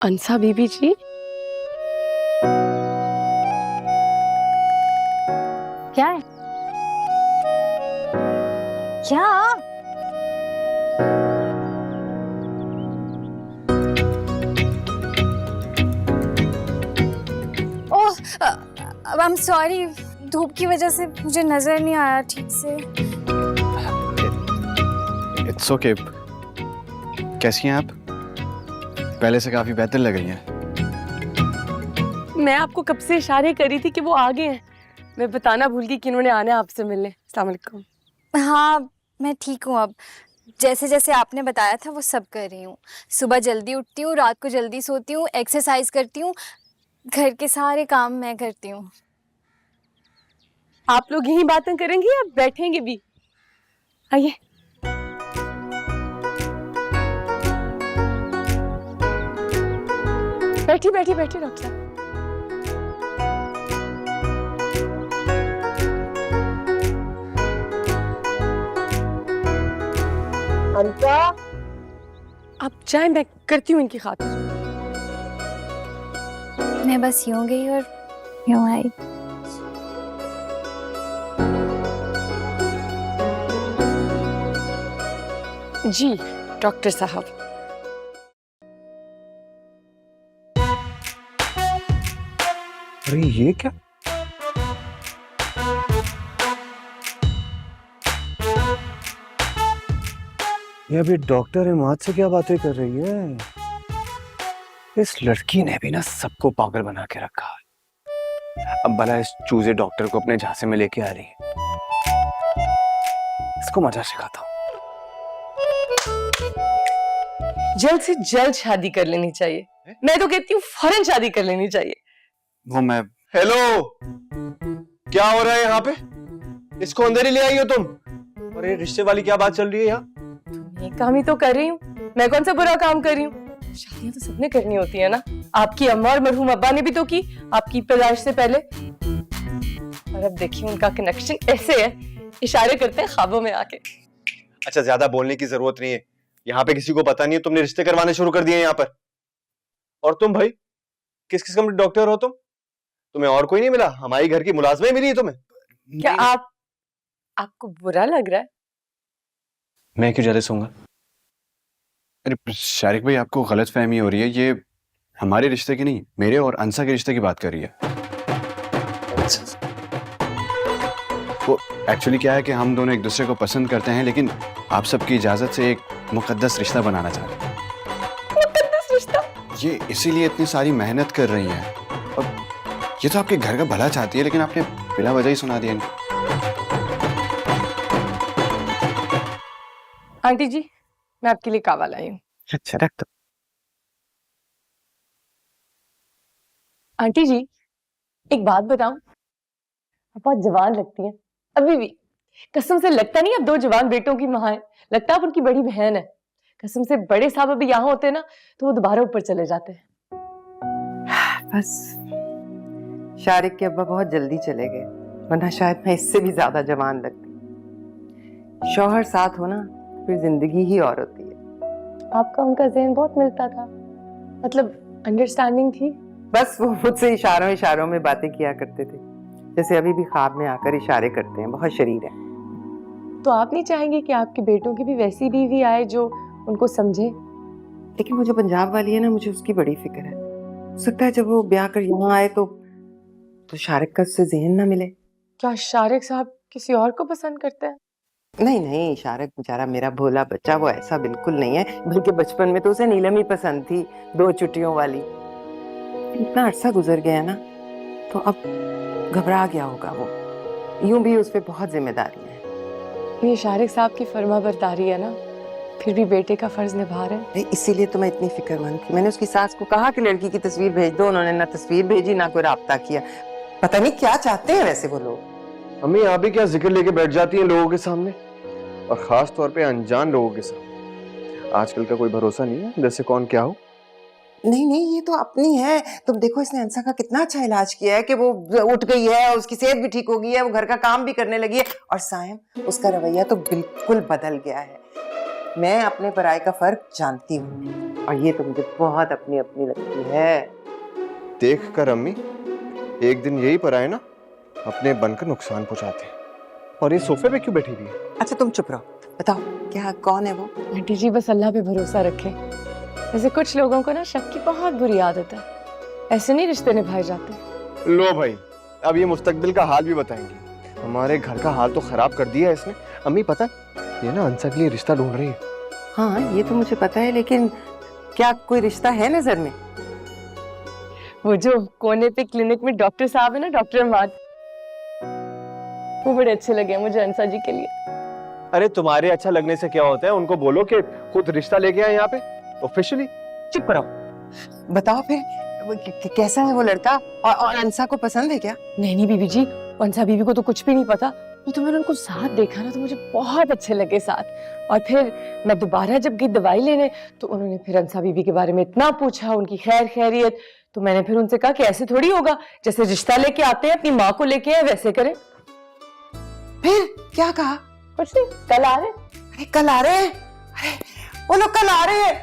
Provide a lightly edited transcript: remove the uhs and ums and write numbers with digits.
अंसा बीबी जी, क्या है? क्या? ओह, आई एम सॉरी, धूप की वजह से मुझे नजर नहीं आया ठीक से। It's okay. कैसी हैं आप? पहले से काफी बेहतर लग रही हैं। मैं आपको कब से इशारे कर रही थी कि वो आ गए हैं। मैं बताना भूल गई कि इन्होंने आना है आपसे मिलने। अस्सलाम वालेकुम। हाँ, मैं ठीक हूँ अब। जैसे जैसे आपने बताया था वो सब कर रही हूँ। सुबह जल्दी उठती हूँ, रात को जल्दी सोती हूँ, एक्सरसाइज करती हूँ, घर के सारे काम मैं करती हूँ। आप लोग यही बातें करेंगे या बैठेंगे भी? आइए। बैठिए बैठिए बैठिए डॉक्टर साहब। अंसा, आप चाहे मैं करती हूँ इनकी खातिर। मैं बस यूं गई और यूं आई। जी डॉक्टर साहब। अरे ये क्या? ये अभी डॉक्टर इमाद से क्या बातें कर रही है? इस लड़की ने भी ना सबको पागल बना के रखा है। अब भला इस चूजे डॉक्टर को अपने झांसे में लेके आ रही है। इसको मजा सिखाता हूँ। जल्द से जल्द शादी कर लेनी चाहिए। मैं तो कहती हूँ फौरन शादी कर लेनी चाहिए। वो मैं हेलो, क्या हो रहा है यहाँ पे? इसको अंदर ही ले आई हो तुम? और ये रिश्ते वाली क्या बात चल रही है यहाँ? ये काम ही तो कर रही हूँ। मैं कौन सा बुरा काम कर रही हूँ? शादियां तो सबने करनी होती है ना। आपकी अम्मा और मरहूम अब्बा ने भी तो की आपकी पैदाइश से पहले। और अब देखिए उनका कनेक्शन ऐसे है, इशारे करते हैं ख्वाबों में आके। अच्छा, ज्यादा बोलने की जरूरत नहीं है। यहाँ पे किसी को पता नहीं है तुमने रिश्ते करवाने शुरू कर दिए यहाँ पर। और तुम भाई किस किस्म के डॉक्टर हो तुम? तुम्हें और कोई नहीं मिला? हमारी घर की मुलाजमें मिली है तुम्हें? क्या आपको बुरा लग रहा है? मैं क्यों ज्यादा सोऊंगा? अरे शारिक भाई, आपको गलतफहमी हो रही है। ये हमारे रिश्ते की नहीं, मेरे और अंसा के रिश्ते की बात कर रही है। वो एक्चुअली क्या है कि हम दोनों एक दूसरे को पसंद करते हैं, लेकिन आप सबकी इजाजत से एक मुकद्दस रिश्ता बनाना चाह रहे हैं। मुकद्दस रिश्ता? ये इसीलिए इतनी सारी मेहनत कर रही हैं। और ये तो आपके घर का भला चाहती है, लेकिन आपने बिला वजह ही सुना दिया इनको। आंटी जी, मैं आपके लिए कावा लाई हूँ। अच्छा रख दो। आंटी जी, एक बात बताऊं, आप बहुत जवान लगती हैं अभी भी। कसम से लगता नहीं आप दो जवान बेटों की मां है, लगता आप उनकी बड़ी बहन है। कसम से बड़े साहब अभी यहाँ होते ना तो वो दोबारा ऊपर चले जाते हैं। बस शारिक के अब्बा बहुत जल्दी चले गए, वरना शायद मैं इससे भी ज्यादा जवान लगती। शौहर साथ हो ना, फिर जिंदगी ही और होती है। आपका उनका ज़हन बहुत मिलता था, मतलब अंडरस्टैंडिंग थी। बस वो मुझसे इशारों इशारों में बातें किया करते थे, जैसे अभी भी ख्वाब में आकर इशारे करते हैं। बहुत शरीर है। तो आप नहीं चाहेंगे कि आपके बेटों की भी वैसी बीवी आए जो उनको समझे? लेकिन वो जो पंजाब वाली है ना, मुझे उसकी बड़ी फिक्र है। हो सकता है जब वो ब्याह कर यहाँ आए तो शारिक का उससे ज़हन ना मिले। क्या शारिक साहब किसी और को पसंद करते हैं? नहीं नहीं, शारिक बेचारा मेरा भोला बच्चा, वो ऐसा बिल्कुल नहीं है। बल्कि बचपन में तो उसे नीलम ही पसंद थी, 2 चुटियों वाली। इतना अरसा गुजर गया ना, तो अब घबरा गया होगा वो। यूं भी उस पे बहुत जिम्मेदारी है। ये शारिक साहब की फर्माबरदारी है ना, फिर भी बेटे का फर्ज निभा रहे हैं। इसीलिए तो मैं इतनी फिक्रमंद थी। मैंने उसकी सास को कहा कि लड़की की तस्वीर भेज दो, उन्होंने ना तस्वीर भेजी ना कोई राब्ता किया। पता नहीं क्या चाहते हैं वैसे वो लोग। अम्मी, आप भी क्या जिक्र लेके बैठ जाती हैं लोगों के सामने, और खास तौर पे अनजान लोगों के सामने। आजकल का कोई भरोसा नहीं है, जैसे कौन क्या हो। नहीं नहीं, ये तो अपनी है। तुम देखो इसने अंसा का कितना अच्छा इलाज किया है कि वो उठ गई है, उसकी सेहत भी ठीक हो गई है, वो घर का काम भी करने लगी है। और सायम, उसका रवैया तो बिल्कुल बदल गया है। मैं अपने पराये का फर्क जानती हूँ। और ये तो मुझे बहुत अपनी अपनी लगती है। देख कर अम्मी, एक दिन यही पर आए ना, अपने बनकर नुकसान पहुंचाते हैं। और ये सोफे पे क्यों बैठी हुई है? अच्छा तुम चुप रहो, बताओ क्या कौन है वो? आंटी जी बस अल्लाह पे भरोसा रखें। वैसे कुछ लोगों को ना शक की बहुत बुरी आदत है, ऐसे नहीं रिश्ते निभाए जाते। लो भाई, अब ये मुस्तकबिल का हाल भी बताएंगे। हमारे घर का हाल तो खराब कर दिया है इसने। अम्मी पता है, ये ना अंसा के लिए रिश्ता ढूंढ रही है। हाँ ये तो मुझे पता है, लेकिन क्या कोई रिश्ता है नजर में? वो जो कोने पे क्लिनिक में डॉक्टर साहब है ना, डॉक्टर अहमद, वो बड़े अच्छे लगे मुझे अंसा जी के लिए। अरे तुम्हारे अच्छा लगने से क्या होता है, उनको बोलो कि खुद रिश्ता लेके आए यहाँ पे ऑफिशियली। चुप करो, बताओ फिर कैसा है वो लड़का, और अंसा को पसंद है क्या? नहीं बीबी जी, अंसा बीबी को तो कुछ भी नहीं पता। वो तो मैंने उनको साथ देखा ना, तो मुझे बहुत अच्छे लगे साथ। और फिर मैं दोबारा जब गई दवाई लेने, तो उन्होंने फिर अंसा बीबी के बारे में इतना पूछा, उनकी खैर खैरियत। तो मैंने फिर उनसे कहा कि ऐसे थोड़ी होगा, जैसे रिश्ता लेके आते हैं अपनी माँ को लेके आए वैसे करें। फिर क्या कहा? कुछ नहीं, कल आ रहे। अरे कल आ रहे हैं? अरे वो लोग कल आ रहे हैं?